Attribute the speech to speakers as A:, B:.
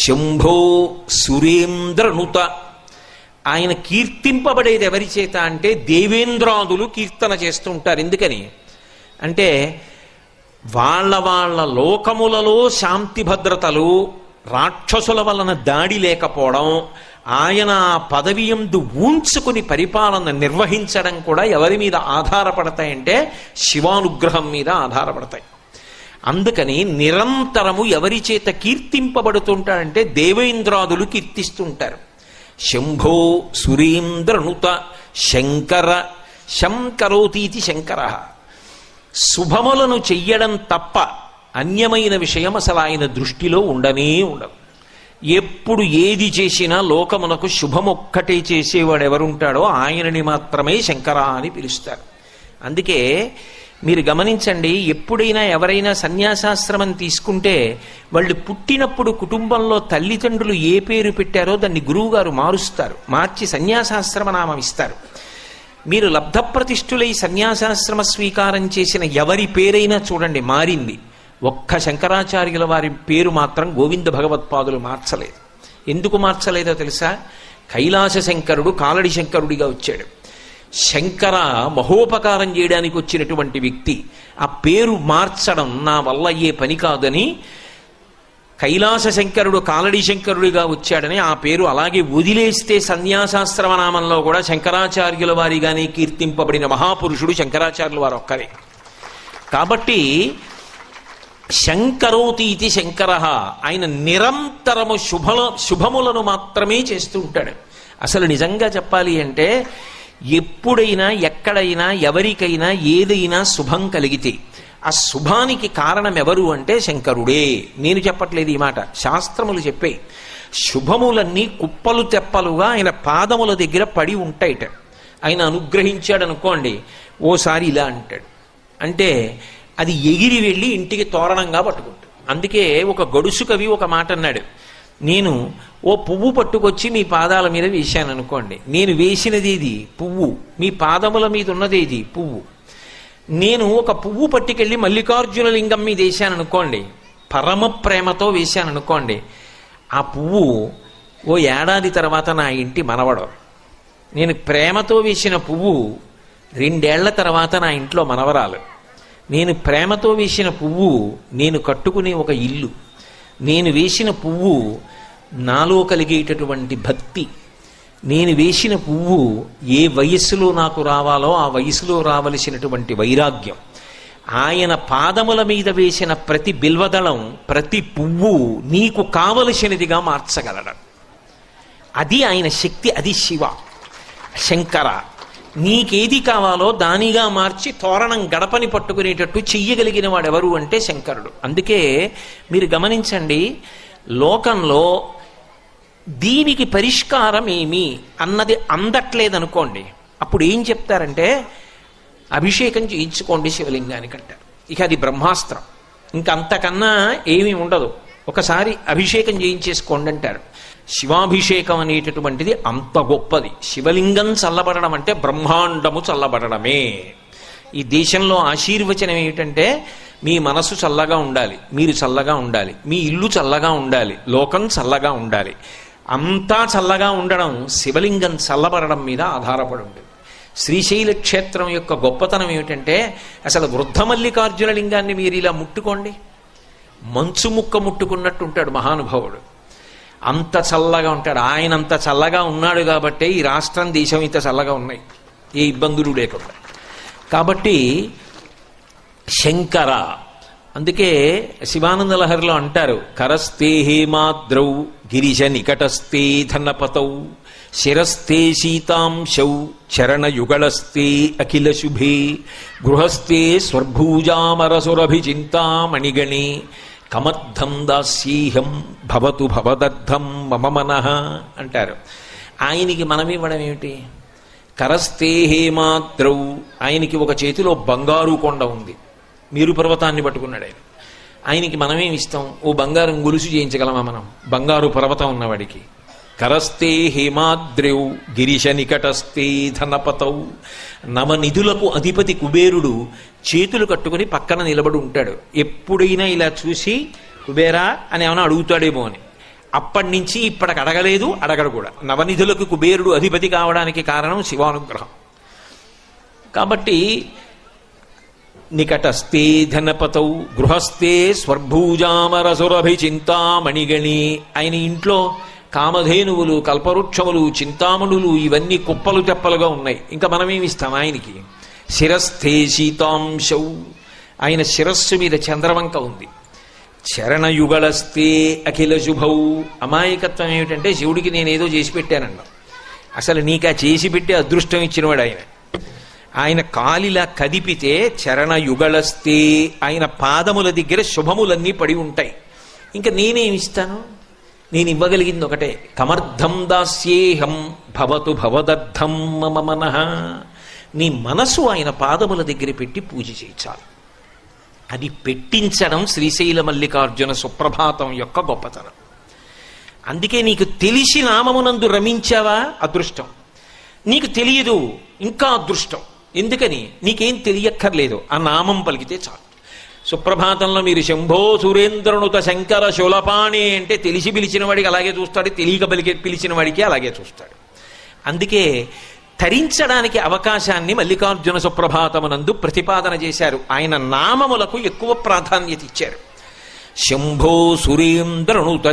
A: శంభో సురేంద్రనుత. ఆయన కీర్తింపబడేది ఎవరి చేత అంటే దేవేంద్రాదులు కీర్తన చేస్తుంటారు. ఎందుకని అంటే వాళ్ళ వాళ్ళ లోకములలో శాంతి భద్రతలు, రాక్షసుల వలన దాడి లేకపోవడం, ఆయన పదవి యందు ఊంచుకుని పరిపాలన నిర్వహించడం కూడా ఎవరి మీద ఆధారపడతాయంటే శివానుగ్రహం మీద ఆధారపడతాయి. అందుకని నిరంతరము ఎవరి చేత కీర్తింపబడుతుంటాడంటే దేవేంద్రాదులు కీర్తిస్తుంటారు. శంభో సురేంద్రనుత శంకర. శంకరోతీతి శంకర. శుభములను చెయ్యడం తప్ప అన్యమైన విషయం అసలు ఆయన దృష్టిలో ఉండనే ఉండదు. ఎప్పుడు ఏది చేసినా లోకమునకు శుభమొక్కటే చేసేవాడు ఎవరుంటాడో ఆయనని మాత్రమే శంకర అని పిలుస్తారు. అందుకే మీరు గమనించండి, ఎప్పుడైనా ఎవరైనా సన్యాసాశ్రమం తీసుకుంటే వాళ్ళు పుట్టినప్పుడు కుటుంబంలో తల్లిదండ్రులు ఏ పేరు పెట్టారో దాన్ని గురువుగారు మారుస్తారు, మార్చి సన్యాసాశ్రమ నామం ఇస్తారు. మీరు లబ్ధప్రతిష్ఠులై సన్యాసాశ్రమ స్వీకారం చేసిన ఎవరి పేరైనా చూడండి మారింది. ఒక్క శంకరాచార్యుల వారి పేరు మాత్రం గోవింద భగవత్పాదులు మార్చలేదు. ఎందుకు మార్చలేదో తెలుసా? కైలాస శంకరుడు కాలడి శంకరుడిగా వచ్చాడు. శంకర మహోపకారం చేయడానికి వచ్చినటువంటి వ్యక్తి. ఆ పేరు మార్చడం నా వల్ల అయ్యే పని కాదని కైలాస శంకరుడు కాలడి శంకరుడిగా వచ్చాడని ఆ పేరు అలాగే వదిలేస్తే సన్యాసాశ్రమ నామంలో కూడా శంకరాచార్యుల వారిగానే కీర్తింపబడిన మహాపురుషుడు శంకరాచార్యుల వారు ఒక్కరే. కాబట్టి శంకరోతీతి శంకర. ఆయన నిరంతరము శుభములను మాత్రమే చేస్తూ ఉంటాడు. అసలు నిజంగా చెప్పాలి అంటే ఎప్పుడైనా ఎక్కడైనా ఎవరికైనా ఏదైనా శుభం కలిగితే ఆ శుభానికి కారణం ఎవరు అంటే శంకరుడే. నేను చెప్పట్లేదు ఈ మాట, శాస్త్రములు చెప్పే. శుభములన్నీ కుప్పలు తెప్పలుగా ఆయన పాదముల దగ్గర పడి ఉంటాయిట. ఆయన అనుగ్రహించాడు అనుకోండి, ఓసారి ఇలా అంటాడు అంటే అది ఎగిరి వెళ్ళి ఇంటికి తోరణంగా పట్టుకుంటాడు. అందుకే ఒక గడుసు కవి ఒక మాట అన్నాడు, నేను ఓ పువ్వు పట్టుకొచ్చి మీ పాదాల మీద వేశాను అనుకోండి, నేను వేసినది ఏది పువ్వు, మీ పాదముల మీద ఉన్నదేది పువ్వు. నేను ఒక పువ్వు పట్టుకెళ్ళి మల్లికార్జున లింగం మీద వేశాను అనుకోండి, పరమ ప్రేమతో వేశాను అనుకోండి, ఆ పువ్వు ఓ ఏడాది తర్వాత నా ఇంటి మనవడు. నేను ప్రేమతో వేసిన పువ్వు 2 ఏళ్ల తర్వాత నా ఇంట్లో మనవరాలు. నేను ప్రేమతో వేసిన పువ్వు నేను కట్టుకునే ఒక ఇల్లు. నేను వేసిన పువ్వు నాలో కలిగేటటువంటి భక్తి. నేను వేసిన పువ్వు ఏ వయస్సులో నాకు రావాలో ఆ వయసులో రావలసినటువంటి వైరాగ్యం. ఆయన పాదముల మీద వేసిన ప్రతి బిల్వదళం, ప్రతి పువ్వు నీకు కావలసినదిగా మార్చగలడం. అది ఆయన శక్తి, అది శివ శంకర. నీకేది కావాలో దానిగా మార్చి తోరణం గడపని పట్టుకునేటట్టు చెయ్యగలిగిన వాడెవరు అంటే శంకరుడు. అందుకే మీరు గమనించండి, లోకంలో దీనికి పరిష్కారం ఏమి అన్నది అందట్లేదనుకోండి, అప్పుడు ఏం చెప్తారంటే అభిషేకం చేయించుకోండి శివలింగానికి అంటారు. ఇక అది బ్రహ్మాస్త్రం, ఇంకంతకన్నా ఏమీ ఉండదు. ఒకసారి అభిషేకం చేయించేసుకోండి అంటారు. శివాభిషేకం అనేటటువంటిది అంత గొప్పది. శివలింగం చల్లబడడం అంటే బ్రహ్మాండము చల్లబడడమే. ఈ దేశంలో ఆశీర్వచనం ఏమిటంటే మీ మనసు చల్లగా ఉండాలి, మీరు చల్లగా ఉండాలి, మీ ఇల్లు చల్లగా ఉండాలి, లోకం చల్లగా ఉండాలి. అంతా చల్లగా ఉండడం శివలింగం చల్లబడడం మీద ఆధారపడి ఉంటుంది. శ్రీశైల క్షేత్రం యొక్క గొప్పతనం ఏమిటంటే అసలు వృద్ధ మల్లికార్జున లింగాన్ని మీరు ఇలా ముట్టుకోండి, మంచు ముక్క ముట్టుకున్నట్టు ఉంటాడు మహానుభావుడు. అంత చల్లగా ఉంటాడు. ఆయన అంత చల్లగా ఉన్నాడు కాబట్టే ఈ రాష్ట్రం దేశం ఇంత చల్లగా ఉన్నాయి, ఏ ఇబ్బందులు లేకుండా. కాబట్టి శంకర. అందుకే శివానంద లహరిలో అంటారు, కరస్తే హేమాద్రౌ గిరిజ నికటస్తే ధనపతౌ శిరస్తే శీతాంశౌ చరణయుగళస్తే అఖిల శుభే గృహస్థే స్వర్భూజామరసురభిచింతామణిగణే కమర్థం దాస్యేహం భవతు భవదర్థం మమ మనః అంటారు. ఆయనకి మనం ఇవ్వడం ఏమిటి? కరస్తే హేమాద్రౌ. ఆయనకి ఒక చేతిలో బంగారు కొండ ఉంది, మేరు పర్వతాన్ని పట్టుకున్నాడు ఆయన. ఆయనకి మనమేమి ఇస్తాం? ఓ బంగారం గొలుసు చేయించగలమా మనం బంగారు పర్వతం ఉన్నవాడికి? కరస్తే హేమాద్రౌ గిరిశ నికటస్తే ధనపతౌ. నవనిధులకు అధిపతి కుబేరుడు చేతులు కట్టుకుని పక్కన నిలబడి ఉంటాడు. ఎప్పుడైనా ఇలా చూసి కుబేరా అని ఏమైనా అడుగుతాడేమో అని. అప్పటి నుంచి ఇప్పటికి అడగలేదు, అడగడు కూడా. నవనిధులకు కుబేరుడు అధిపతి కావడానికి కారణం శివానుగ్రహం. కాబట్టి నికటస్థే ధనపతౌ గృహస్థే స్వర్భూజామరసురభిచింతామణిగణి. ఆయన ఇంట్లో కామధేనువులు, కల్పవృక్షములు, చింతామణులు ఇవన్నీ కుప్పలు తెప్పలుగా ఉన్నాయి. ఇంకా మనమేమిస్తాం ఆయనకి? శిరస్థే శీతాంశౌ, ఆయన శిరస్సు మీద చంద్రవంక ఉంది. చరణయుగళస్తే అఖిల శుభౌ. అమాయకత్వం ఏమిటంటే శివుడికి నేనేదో చేసి పెట్టానన్నా, అసలు నీకా చేసి పెట్టే అదృష్టం ఇచ్చినవాడు ఆయన. ఆయన కాలిలా కదిపితే చరణయుగళస్తే, ఆయన పాదముల దగ్గర శుభములన్నీ పడి ఉంటాయి. ఇంకా నేనేమిస్తాను? నేను ఇవ్వగలిగింది ఒకటే, కమర్థం దాస్యేహం భవతు భవదర్థం మమ మనః. నీ మనసు ఆయన పాదముల దగ్గర పెట్టి పూజ చేయించాలి. అది పెట్టించడం శ్రీశైల మల్లికార్జున సుప్రభాతం యొక్క గొప్పతనం. అందుకే నీకు తెలిసి నామమునందు రమించావా అదృష్టం, నీకు తెలియదు ఇంకా అదృష్టం. ఎందుకని? నీకేం తెలియక్కర్లేదు, ఆ నామం పలికితే చాలు. సుప్రభాతంలో మీరు శంభో సురేంద్రనుత శంకర శూలపాణి అంటే తెలిసి పిలిచిన వాడికి అలాగే చూస్తాడు, తెలియక పిలిచిన వాడికి అలాగే చూస్తాడు. అందుకే తరించడానికి అవకాశాన్ని మల్లికార్జున సుప్రభాతమునందు ప్రతిపాదన చేశారు. ఆయన నామములకు ఎక్కువ ప్రాధాన్యత ఇచ్చారు. శంభో సురేంద్రనుత